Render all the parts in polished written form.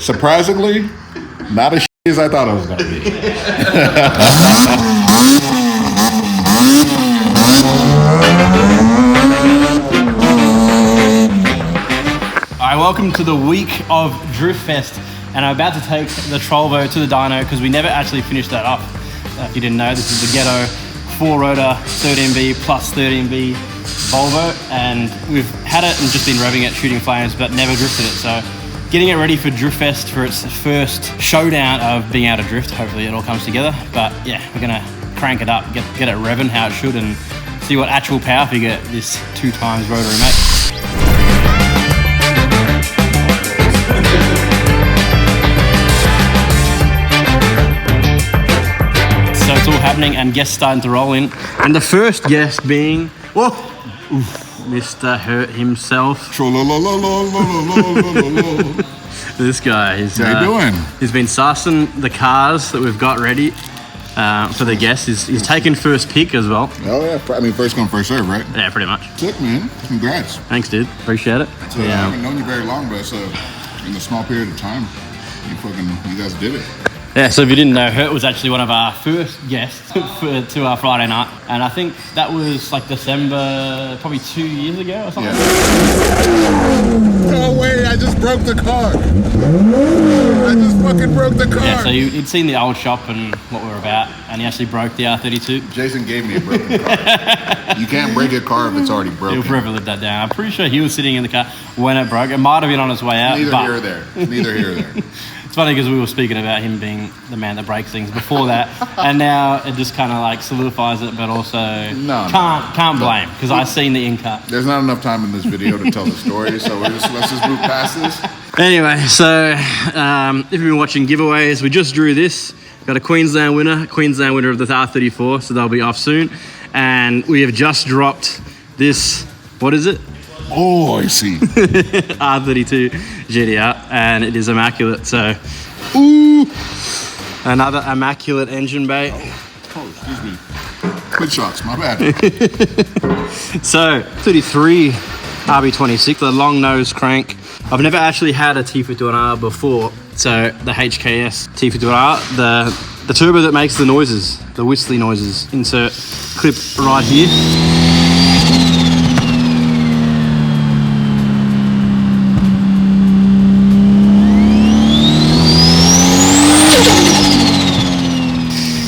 Surprisingly, not as as I thought it was going to be. Alright, welcome to the week of Drift Fest, and I'm about to take the Volvo to the dyno because we never actually finished that up. If you didn't know, this is the Ghetto 4-rotor 13V plus 13V Volvo, and we've had it and just been revving it, shooting flames, but never drifted it. So getting it ready for Drift Fest for its first showdown of being able to drift. Hopefully it all comes together. But yeah, we're gonna crank it up, get it revving how it should, and see what actual power figure this 2 times rotary makes. So it's all happening and guests starting to roll in. And the first guest being, whoa, Mr. Hert himself. This guy, he's how you doing? He's been sussing the cars that we've got ready for the guests. He's taken first pick as well. Oh yeah, I mean first come first serve, right? Yeah, pretty much. Sick, man. Congrats. Thanks, dude. Appreciate it. So, I haven't known you very long, but it's in a small period of time, you guys did it. Yeah, so if you didn't know, Hert was actually one of our first guests to our Friday night. And I think that was like December, probably 2 years ago or something. Yeah. No way, I just broke the car. I just fucking broke the car. Yeah, so you'd seen the old shop and what we were about, and he actually broke the R32. Jason gave me a broken car. You can't break a car if it's already broken. He'll forever live that down. I'm pretty sure he was sitting in the car when it broke. It might have been on his way out. Neither here or there. Neither here or there. It's funny because we were speaking about him being the man that breaks things before that, and now it just kind of like solidifies it, but also can't blame because I seen the in-cut. There's not enough time in this video to tell the story, so let's just move past this. Anyway, so if you've been watching giveaways, we just drew this. Got a Queensland winner of the R34, so they'll be off soon, and we have just dropped this. What is it? Oh, I see. R32 GTR, and it is immaculate. So, ooh, another immaculate engine bay. Oh, excuse me. Good shots, my bad. So, 33 RB26, the long nose crank. I've never actually had a T51R before. So, the HKS T51R, the turbo that makes the noises, the whistly noises. Insert clip right here.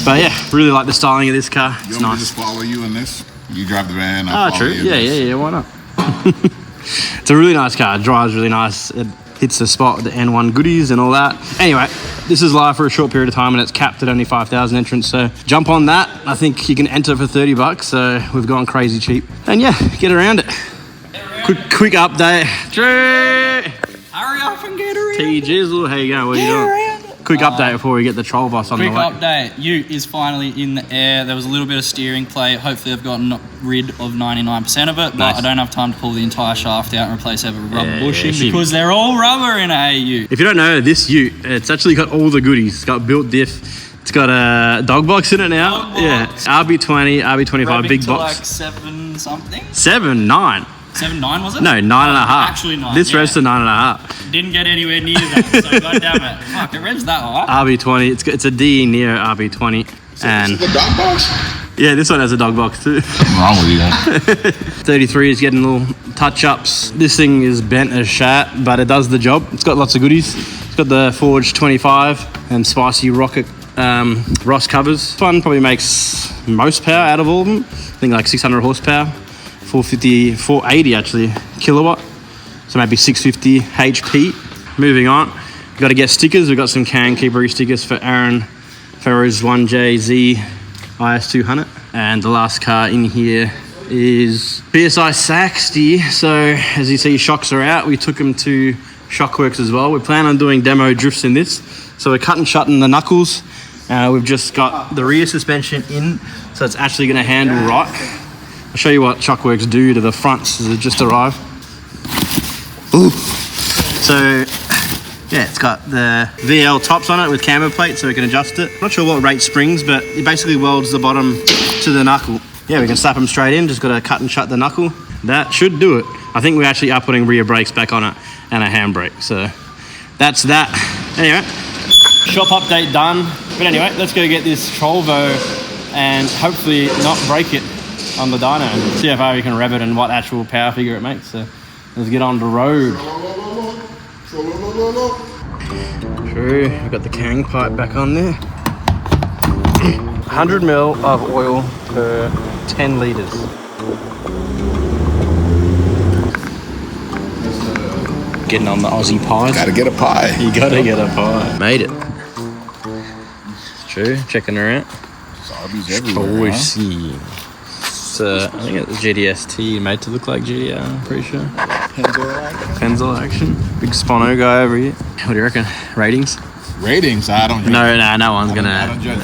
But yeah, really like the styling of this car. It's nice. Just follow you in this? You drive the van, I follow true. you. Yeah, why not? It's a really nice car. It drives really nice. It hits the spot with the N1 goodies and all that. Anyway, this is live for a short period of time and it's capped at only 5,000 entrants. So jump on that. I think you can enter for $30. So we've gone crazy cheap. And yeah, get around it. Quick update. Hurry up and get around. T Jizzle, how you going? What are you doing? Quick update before we get the troll bus on the way. Quick update. Ute is finally in the air. There was a little bit of steering play. Hopefully I've gotten rid of 99% of it, but nice. I don't have time to pull the entire shaft out and replace every rubber bushing because they're all rubber in a Ute. If you don't know, this Ute, it's actually got all the goodies. It's got built diff. It's got a dog box in it now. Yeah, RB20, RB25, Revving big to box. like 7 something? 9. 7.9 was it? No, 9.5. Actually 9. This revs to 9.5. Didn't get anywhere near that, so goddamn it. Fuck, it revs that high. RB20, it's a D near RB20. And this is the dog box? Yeah, this one has a dog box too. What's wrong with you guys? 33 is getting little touch-ups. This thing is bent as shat, but it does the job. It's got lots of goodies. It's got the Forge 25 and Spicy Rocket Ross covers. This one probably makes most power out of all of them. I think like 600 horsepower. 480 actually kilowatt, so maybe 650 HP. Moving on, we've got to get stickers. We've got some Can Keepery stickers for Aaron Ferro's 1JZ IS200, and the last car in here is PSI 60. So as you see, shocks are out. We took them to Shockworks as well. We plan on doing demo drifts in this, so we're cutting shutting the knuckles. We've just got the rear suspension in, so it's actually going to handle right. I'll show you what Shockworks do to the fronts as it just arrived. Ooh. So, yeah, it's got the VL tops on it with camber plate so we can adjust it. Not sure what rate springs, but it basically welds the bottom to the knuckle. Yeah, we can slap them straight in, just got to cut and shut the knuckle. That should do it. I think we actually are putting rear brakes back on it and a handbrake. So that's that. Anyway, shop update done. But anyway, let's go get this Volvo and hopefully not break it on the dyno. See how far we can rev it and what actual power figure it makes. So let's get on the road. True, we've got the Kang pipe back on there. 100 ml of oil per 10 litres. Getting on the Aussie pies. Gotta get a pie. You gotta get a pie. Made it. True, checking her out. Arby's everywhere, huh? It's, I think it's GDST made to look like GDR, I'm pretty sure. Penzol action. Big Spono guy over here. What do you reckon? Ratings? Ratings? I don't judge. No one's gonna. I don't judge.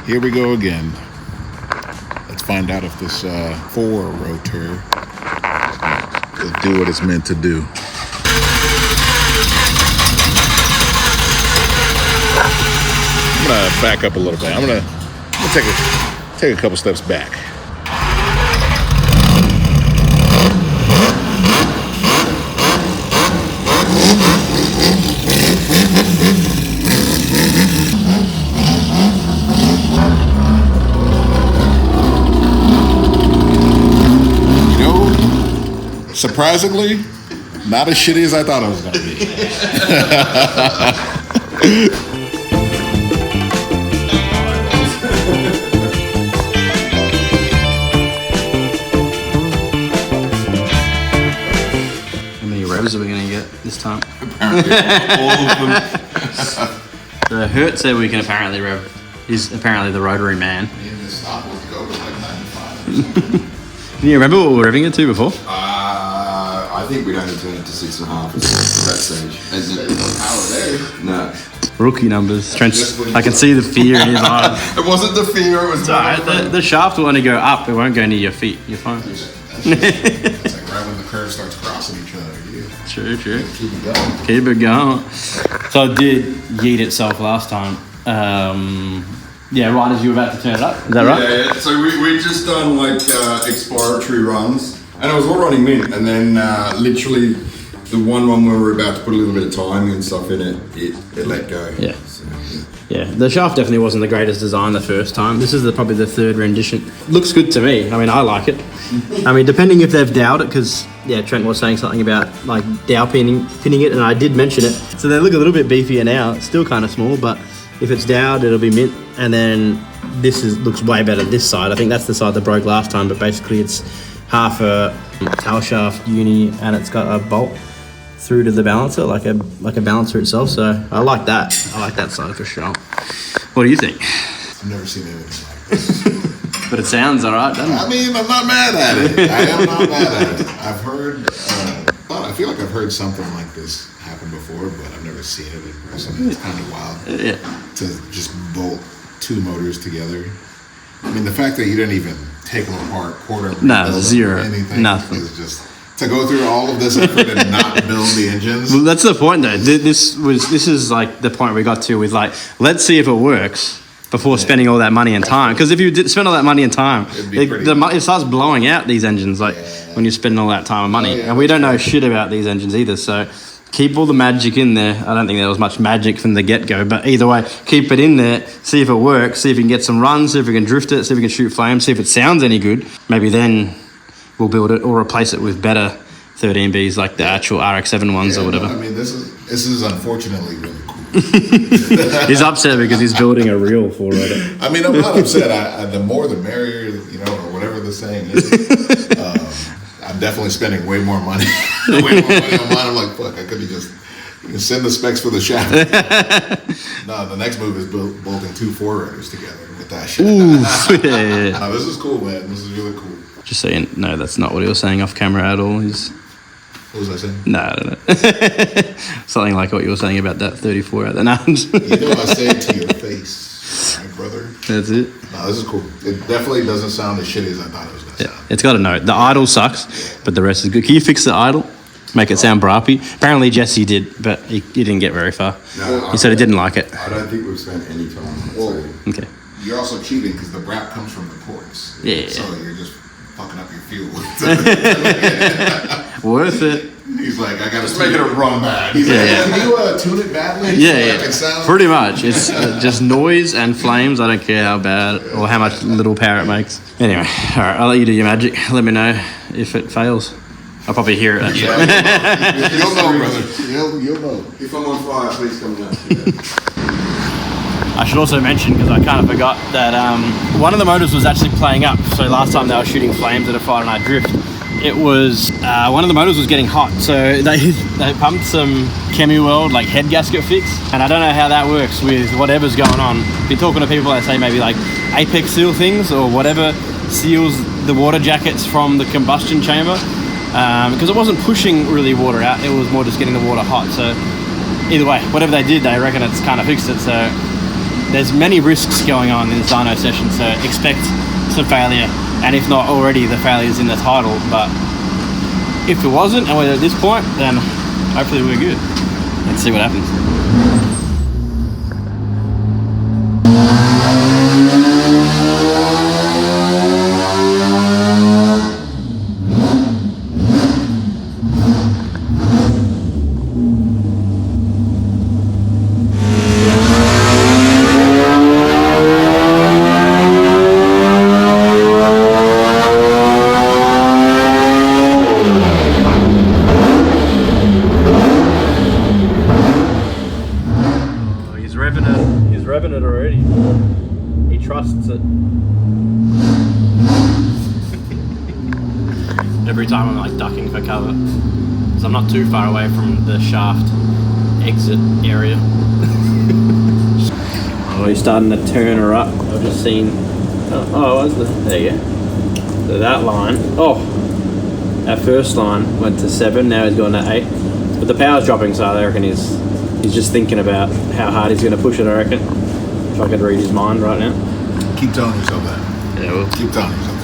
Here we go again. Let's find out if this 4 rotor will do what it's meant to do. I'm gonna back up a little bit. I'm gonna take a couple steps back. Surprisingly, not as shitty as I thought it was going to be. How many revs are we going to get this time? Apparently, all of them. The Hert said we can apparently rev. He's apparently the rotary man. Me and this stop will go to like 95. Do you remember what we were revving it to before? I think we'd only turn it to 6.5 at that stage. No. Rookie numbers. Trent, I can see the fear in his eyes. It wasn't the fear, it was The shaft will only go up, it won't go near your feet. You're fine. It's like right when the curve starts crossing each other. Yeah. True. Keep it going. Keep it going. So it did yeet itself last time. Yeah, right as you were about to turn it up. Is that right? Yeah. So we'd just done like exploratory runs, and it was all running mint, and then literally the one where we were about to put a little bit of timing and stuff in it, it let go. Yeah. So, Yeah, the shaft definitely wasn't the greatest design the first time. This is probably the third rendition. Looks good to me. I mean, I like it. I mean, depending if they've dowed it, because Trent was saying something about like dow pinning it, and I did mention it. So they look a little bit beefier now. It's still kind of small, but if it's dowed, it'll be mint. And then looks way better this side. I think that's the side that broke last time, but basically it's half a tail shaft uni, and it's got a bolt through to the balancer, like a balancer itself. So I like that. I like that side for sure. What do you think? I've never seen anything like this. But it sounds alright, doesn't it? I mean, I'm not mad at it. I am not mad at it. I've heard, I feel like I've heard something like this happen before, but I've never seen it in person. It's kind of wild to just bolt 2 motors together. I mean, the fact that you didn't even take them apart, quarter them, zero, anything, nothing. is just to go through all of this effort and not build the engines. Well, that's the point, though. This is like the point we got to with like, let's see if it works before spending all that money and time. Because if you spend all that money and time, it starts blowing out these engines. Like when you're spending all that time and money, and we don't know shit about these engines either. So keep all the magic in there. I don't think there was much magic from the get-go, but either way, keep it in there, see if it works, see if you can get some runs, see if we can drift it, see if we can shoot flames, see if it sounds any good. Maybe then we'll build it or replace it with better 13Bs like the actual RX-7 ones or whatever. I mean, this is unfortunately really cool. He's upset because he's building a real 4-rotor. I mean, I'm not upset. The more the merrier, or whatever the saying is. I'm definitely spending way more money. On mine. I'm like, fuck, I could have just send the specs for the shaft. No, the next move is bolting 2 4-rotors together with that shit. Yeah. No, this is cool, man. This is really cool. Just saying, no, that's not what he was saying off camera at all. What was I saying? No. Something like what you were saying about that 34 at the nams. You know I say it to your face, right, brother? That's it. No, this is cool. It definitely doesn't sound as shitty as I thought it was going to sound. It's got a note. The idle sucks, but the rest is good. Can you fix the idle? Make it sound brappy? Apparently Jesse did, but he didn't get very far. No, He said he didn't like it. I don't think we've spent any time on it. Well, Okay. you're also cheating because the brap comes from the ports. Yeah. So you're just fucking up your fuel. Worth it. He's like, I gotta Just make it a run bad. He's Yeah, like, yeah. can you tune it badly? Yeah, so yeah. it can sound? Pretty much. It's just noise and flames. I don't care how bad or how much little power it makes. Anyway, all right, I'll let you do your magic. Let me know if it fails. I'll probably hear it actually. Yeah, you'll know, brother. You'll know. If I'm on fire, please come down. I should also mention, because I kind of forgot, that one of the motors was actually playing up. So last time they were shooting flames at a Friday night drift, it was one of the motors was getting hot. So they pumped some Chemi World like head gasket fix, and I don't know how that works with whatever's going on. Been talking to people that say maybe like Apex seal things or whatever seals the water jackets from the combustion chamber, because it wasn't pushing really water out. It was more just getting the water hot. So either way, whatever they did, they reckon it's kind of fixed it. So there's many risks going on in this dyno session, so expect some failure, and if not already, the failure's in the title. But if it wasn't, and we're at this point, then hopefully we're good. Let's see what happens. He's revving it already. He trusts it. Every time I'm like ducking for cover, because I'm not too far away from the shaft exit area. Oh, he's starting to turn her up. I've just seen. There you go. So that line. Oh, our first line went to 7. Now he's going to 8. But the power's dropping, so I reckon he's just thinking about how hard he's going to push it, I reckon. If I could read his mind right now. Keep telling yourself that. Yeah, well. Keep telling yourself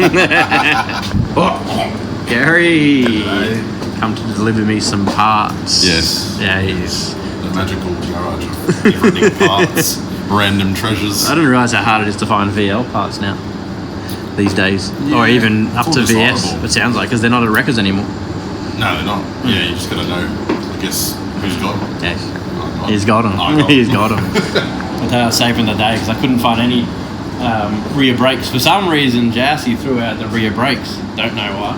that. Oh, Gary! Come to deliver me some parts. Yes. Yeah, he's... The magical garage of never-ending parts, random treasures. I didn't realise how hard it is to find VL parts now. These days. Or even up to VS, desirable. it sounds like, because they're not at Wreckers anymore. No, they're not. Yeah, you just gotta know, I guess, who's got them. Yes. Oh, He's got them. He's got them. I tell you, I was saving the day because I couldn't find any rear brakes. For some reason, Jassy threw out the rear brakes. Don't know why.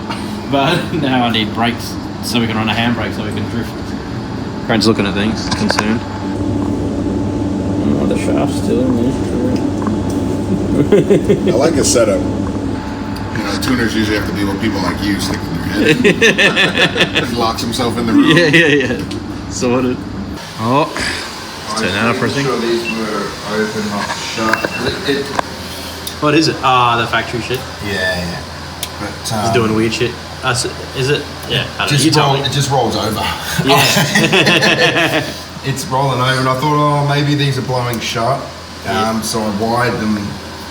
But now I need brakes so we can run a handbrake so we can drift. Friend's looking at things, concerned. Oh, the shaft's still in there. I like his setup. You know, tuners usually have to deal with people like you sticking their head. He locks himself in the room. Yeah. Sorted. Oh, let's turn that up for a second. Sure these were open, not shut. What is it? Ah, the factory shit. Yeah. But He's doing weird shit. Is it? Yeah, I don't know. You tell me. it just rolls over. Yeah. It's rolling over, and I thought, maybe these are blowing shut. So I wired them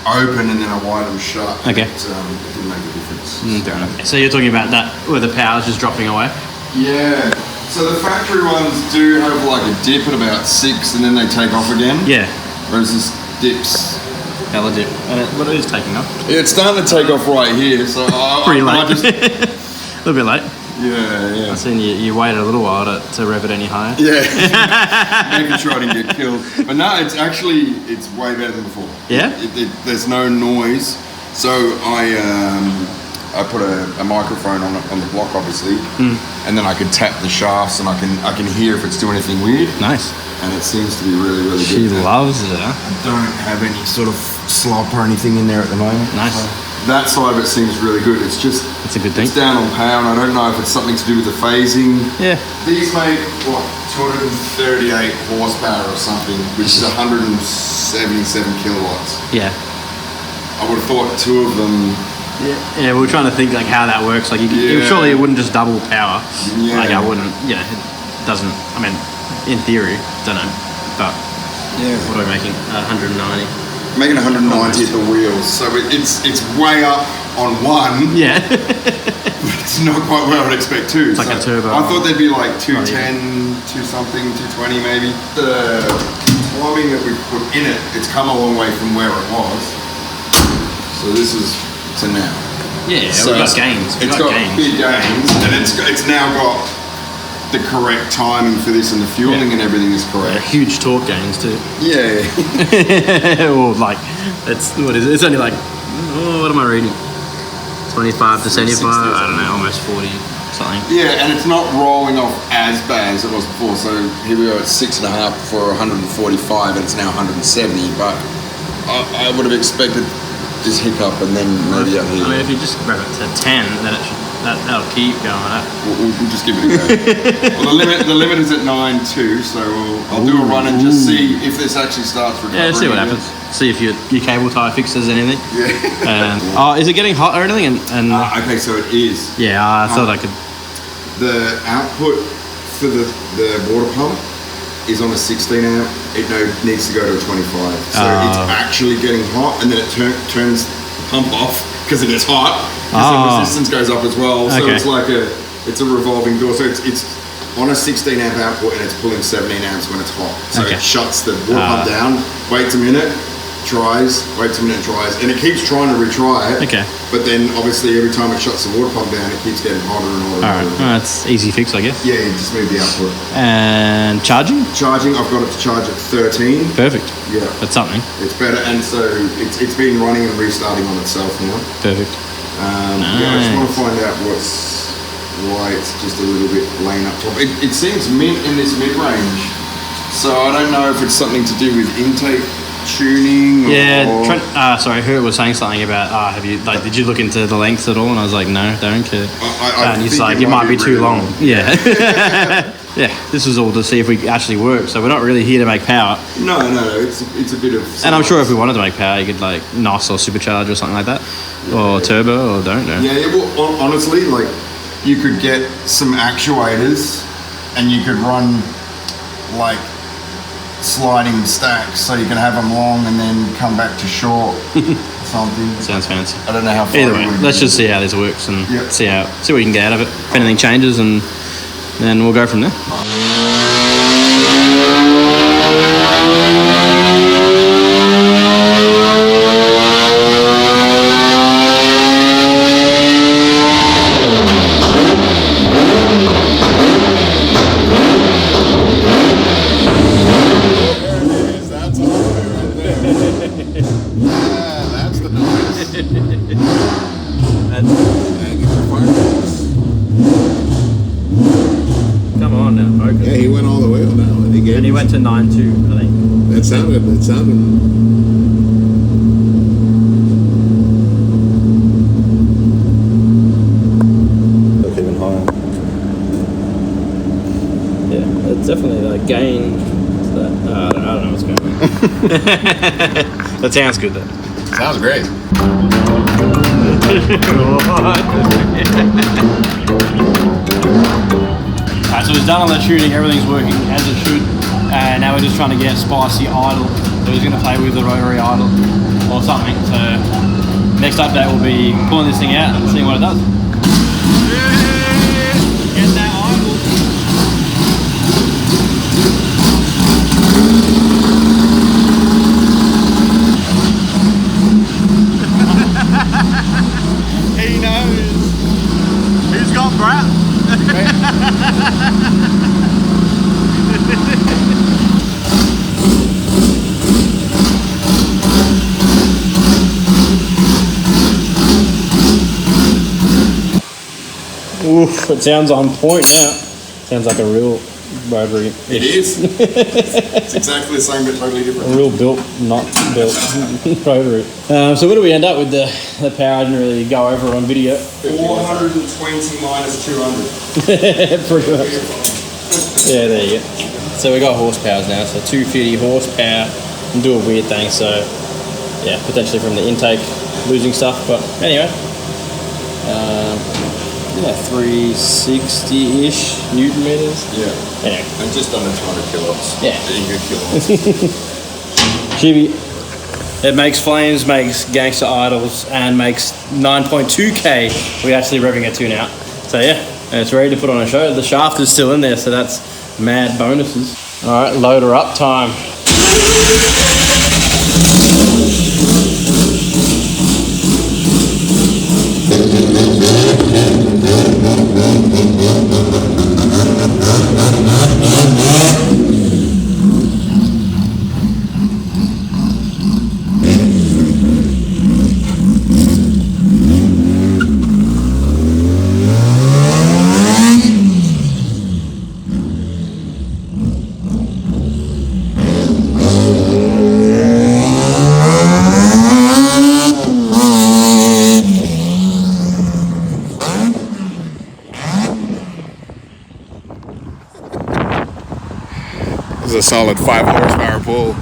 open and then I wired them shut. Okay. It didn't make a difference. Fair enough. So you're talking about that where the power's just dropping away? Yeah. So the factory ones do have like a dip at about 6 and then they take off again. Yeah. Whereas this dips. Hella dip. But it is taking off. Yeah, it's starting to take off right here. So Pretty late. I just, A little bit late. yeah. I've seen you waited a little while to rev it any higher. Yeah. Making sure I didn't get killed. But no, it's way better than before. Yeah? There's no noise. So I put a microphone on the block, obviously, and then I can tap the shafts and I can hear if it's doing anything weird. Nice. And it seems to be really, really She good. loves it. I don't have any sort of slop or anything in there at the moment. Nice. So that side of it seems really good. It's just It's a good thing. it's down on power, and I don't know if it's something to do with the phasing. Yeah. These make what 238 horsepower or something, which is 177 kilowatts. Yeah. I would have thought 2 of them. Yeah, we were trying to think like how that works. Like, surely it wouldn't just double power. Yeah. Like, I wouldn't. Yeah, it doesn't. I mean, in theory, don't know. But Yeah. what are we making? 190. Making 190 at the wheels, so it's way up on 1. Yeah. It's not quite where I would expect 2. It's like a turbo. I thought they'd be like 210, 2 something, 220 maybe. The plumbing that we put in it, it's come a long way from where it was. So this is to now. Yeah, we've got gains. It's got big gains, and it's now got the correct timing for this, and the fueling and everything is correct. Huge torque gains too. Yeah. Or like, what is it? It's only like, what am I reading? 25 to 75. I don't know, almost 40 something. Yeah, and it's not rolling off as bad as it was before. So here we are at 6.5 for 145, and it's now 170. But I would have expected this hiccup, and then maybe out here. I mean, if you just rev it to 10, then that'll keep going. We'll just give it a go. Well, the limit is at 9.2, so I'll do a run and just see if this actually starts recovering. Yeah, see what happens. See if your cable tie fixes anything. Yeah. Is it getting hot or anything? Okay, so it is. Yeah, I thought I could. The output for the water pump is on a 16 amp. It needs to go to a 25. So it's actually getting hot, and then it turns the pump off because it gets hot. Because the resistance goes up as well. So it's like it's a revolving door. So it's on a 16 amp output, and it's pulling 17 amps when it's hot. So it shuts the water pump down, waits a minute, waits a minute, tries, and it keeps trying to retry it. Okay. But then obviously every time it shuts the water pump down, it keeps getting hotter and hotter. All right, that's easy fix, I guess. Yeah, you just move the output. And charging? Charging, I've got it to charge at 13. Perfect. Yeah. That's something. It's better, and so it's been running and restarting on itself now. Perfect. Yeah, I just want to find out why it's just a little bit laying up top. It seems mint in this mid-range, so I don't know if it's something to do with intake tuning. Yeah, sorry, Hert was saying something about, did you look into the lengths at all? And I was like, no, don't care. And he's like, it might be too long. Yeah. Yeah, this is all to see if we actually work. So we're not really here to make power. No, it's a bit of. And I'm sure if we wanted to make power, you could like NOS or supercharge or something like that, or turbo, or don't know. Yeah. Well, honestly, like you could get some actuators, and you could run like sliding stacks, so you can have them long and then come back to short. Something. Sounds fancy. I don't know how far. Either way, let's just see how this works and see what we can get out of it. If anything changes, and then we'll go from there. That's the noise. Come on now, focus. Yeah, he went all the way on that one. And he went to 9.2, I think. That sounded. That's even higher. Yeah, it's definitely like gain. I don't know what's going on. That sounds good though. Sounds great. Alright, so it's done on the tuning, everything's working as it should. And now we're just trying to get spicy idle. So he's going to play with the rotary idle or something. So next update will be pulling this thing out and seeing what it does. Get that idle. He knows. Who's got Brett? Oof, it sounds on point now. Sounds like a real rotary. It is. It's exactly the same but totally different. A real built, not built rotary. So what do we end up with the power? I didn't really go over it on video. 420 minus 200. Pretty much. Yeah, there you go. So we got horsepowers now. So 250 horsepower and do a weird thing. So yeah, potentially from the intake losing stuff. But anyway, 360-ish Newton meters. Yeah. Anyway. And just under 200 kilowatts. Yeah. Good kilowatts. Chibi. It makes flames, makes gangster idles, and makes 9.2k. We're actually revving it to now. So yeah, and it's ready to put on a show. The shaft is still in there, so that's mad bonuses. All right, loader up time. a solid 5 horsepower pull.